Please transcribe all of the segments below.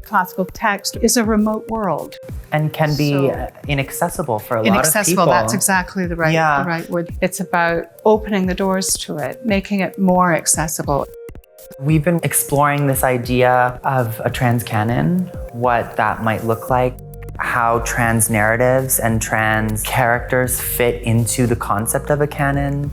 classical text is a remote world. And can be inaccessible for a lot of people. Inaccessible, that's exactly the right word. It's about opening the doors to it, making it more accessible. We've been exploring this idea of a trans canon, what that might look like, how trans narratives and trans characters fit into the concept of a canon.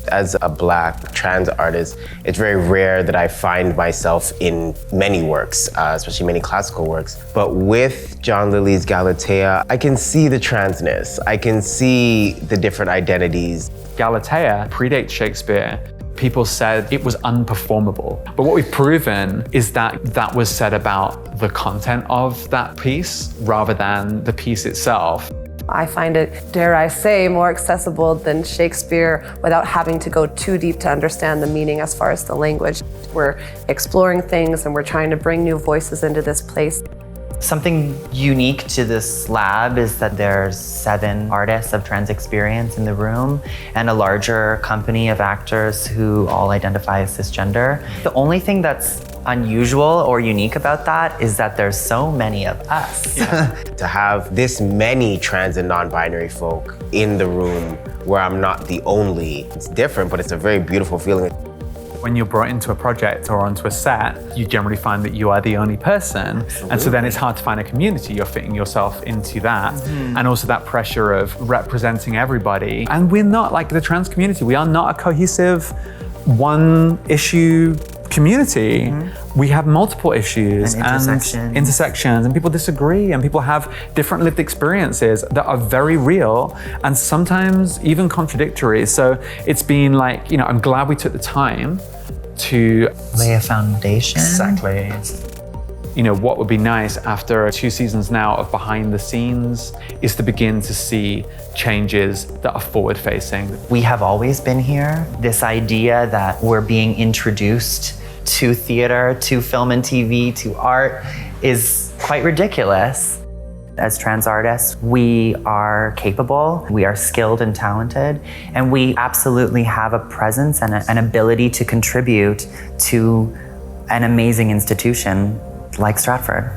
As a Black trans artist, it's very rare that I find myself in many works, especially many classical works. But with John Lilly's Galatea, I can see the transness. I can see the different identities. Galatea predates Shakespeare. People said it was unperformable. But what we've proven is that that was said about the content of that piece rather than the piece itself. I find it, dare I say, more accessible than Shakespeare without having to go too deep to understand the meaning as far as the language. We're exploring things and we're trying to bring new voices into this place. Something unique to this lab is that there's 7 artists of trans experience in the room and a larger company of actors who all identify as cisgender. The only thing that's unusual or unique about that is that there's so many of us. To have this many trans and non-binary folk in the room where I'm not the only, it's different, but it's a very beautiful feeling. When you're brought into a project or onto a set, you generally find that you are the only person. Absolutely. And so then it's hard to find a community. You're fitting yourself into that. Mm-hmm. And also that pressure of representing everybody. And we're not like the trans community. We are not a cohesive, one issue community. Mm-hmm. We have multiple issues and intersections, and people disagree, and people have different lived experiences that are very real and sometimes even contradictory. So it's been like, I'm glad we took the time to lay a foundation. Exactly. What would be nice after 2 seasons now of behind the scenes is to begin to see changes that are forward facing. We have always been here. This idea that we're being introduced to theater, to film and TV, to art is quite ridiculous. As trans artists, we are capable, we are skilled and talented, and we absolutely have a presence and an ability to contribute to an amazing institution like Stratford.